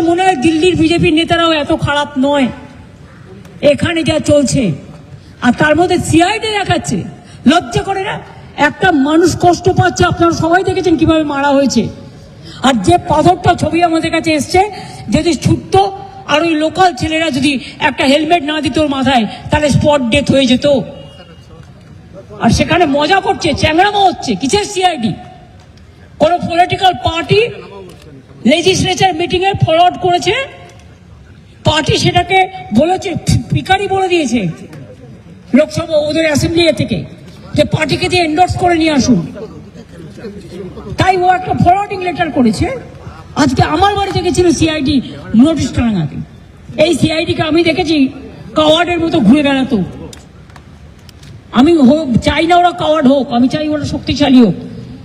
মনে হয় দিল্লির বিজেপির নেতারাও এত খারাপ নয়, এখানে যা চলছে। আর তার মধ্যে সিআইডি দেখাচ্ছে, লজ্জা করে না? একটা মানুষ কষ্ট পাচ্ছে, আপনারা সবাই দেখেছেন কিভাবে মারা হয়েছে। আর যে পাথরটা ছবি আমাদের কাছে এসছে, যদি ছুটতো আর ওই লোকাল ছেলেরা যদি একটা হেলমেট না দিত ওর মাথায়, তাহলে স্পট ডেথ হয়ে যেত। আর সেখানে মজা করছে, চ্যাংড়ামো হচ্ছে। কিসের সিআইডি? কোন পলিটিক্যাল পার্টি লেজিসলেচার মিটিং এ ফরওয়ার্ড করেছে, পার্টি সেটাকে বলেছে, পিকারি বলে দিয়েছে লোকসভা ওদের অ্যাসেম্বলি থেকে, যে পার্টিকে দিয়ে এন্ডোর্স করে নিয়ে আসুন। তাই ও একটা ফরওয়ার্ডিং লেটার করেছে। আজকে আমার বাড়িতে গেছিল সিআইডি নোটিশ টাঙাতে। এই সিআইডিকে আমি দেখেছি কাওয়ার্ডের মতো ঘুরে বেড়াতো। আমি চাই না ওরা কাওয়ার্ড হোক, আমি চাই ওরা শক্তিশালী হোক,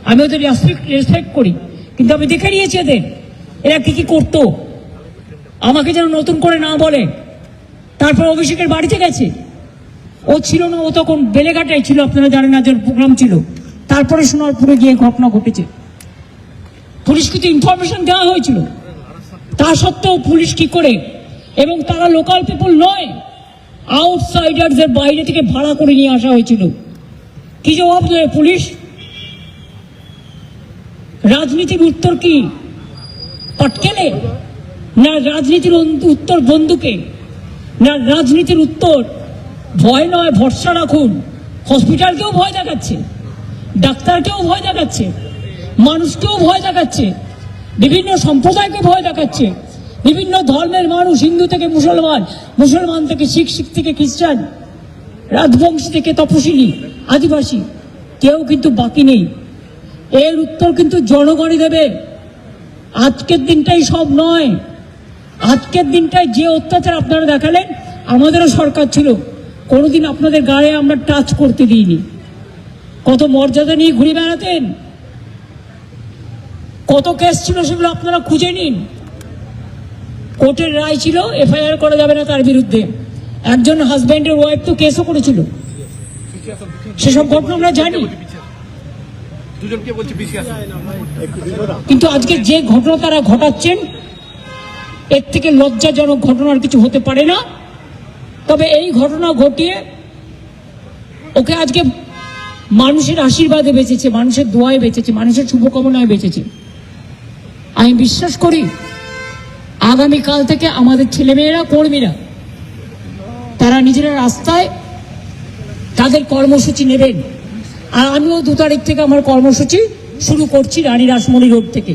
আমি ওদের রেসপেক্ট করি। কিন্তু আমি দেখে নিয়েছি এরা কি কি করতো, আমাকে যেন নতুন করে না বলে। তারপর অভিষেকের বাড়িতে গেছে, ও ছিল না, ও তখন বেলেঘাটায় ছিল, আপনারা জানেন না, যে প্রোগ্রাম ছিল। তারপরে সোনারপুরে গিয়ে ঘটনা ঘটেছে। পুলিশকে তো ইনফরমেশন দেওয়া হয়েছিল, তা সত্ত্বেও পুলিশ কি করে, এবং তারা লোকাল পিপল নয়, আউটসাইডারদের বাইরে থেকে ভাড়া করে নিয়ে আসা হয়েছিল। কি জবাব দেয় পুলিশ? রাজনীতির উত্তর কি পাটকেলে? না রাজনীতির উত্তর বন্দুকে? না রাজনীতির উত্তর ভয় নয়, ভরসা রাখুন। হসপিটালকেও ভয় দেখাচ্ছে, ডাক্তারকেও ভয় দেখাচ্ছে, মানুষকেও ভয় দেখাচ্ছে, বিভিন্ন সম্প্রদায়কে ভয় দেখাচ্ছে, বিভিন্ন ধর্মের মানুষ, হিন্দু থেকে মুসলমান, মুসলমান থেকে শিখ, শিখ থেকে খ্রিস্টান, রাজবংশী থেকে তপশিলি, আদিবাসী, কেউ কিন্তু বাকি নেই। এর উত্তর কিন্তু জনগণই দেবে। আজকের দিনটাই সব নয়। আজকের দিনটায় যে অত্যাচার আপনারা দেখালেন, আমাদেরও সরকার ছিল, কোনোদিন আপনাদের গায়ে আমরা টাচ করতে দিইনি। কত মর্যাদা নিয়ে ঘুরে বেড়াতেন, কত কেস ছিল, সেগুলো আপনারা খুঁজে নিন। কোর্টের রায় ছিল এফআইআর করা যাবে না তার বিরুদ্ধে। একজন হাজব্যান্ডের ওয়াইফ তো কেসও করেছিল, সেসব ঘটনা আমরা জানি। কিন্তু আজকে যে ঘটনা তারা ঘটাচ্ছেন, এর থেকে লজ্জাজনক ঘটনার কিছু হতে পারে না। তবে এই ঘটনা ঘটিয়ে ওকে আজকে মানুষের আশীর্বাদে বেঁচেছে, মানুষের দোয়ায় বেঁচেছে, মানুষের শুভকামনায় বেঁচেছে। আমি বিশ্বাস করি আগামীকাল থেকে আমাদের ছেলেমেয়েরা, কর্মীরা, তারা নিজেরা রাস্তায় তাদের কর্মসূচি নেবেন। আর আমিও 2 তারিখ থেকে আমার কর্মসূচি শুরু করছি রানী রাসমণি রোড থেকে।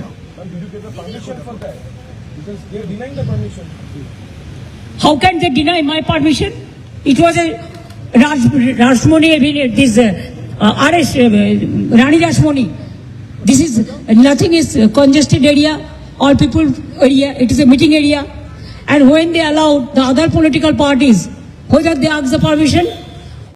How can they deny my permission? It was a Rashmoni, this arrest, Rani Rashmoni. This is nothing, is congested area, all people area, it is a meeting area. And when they allowed the other political parties, whether they ask the permission,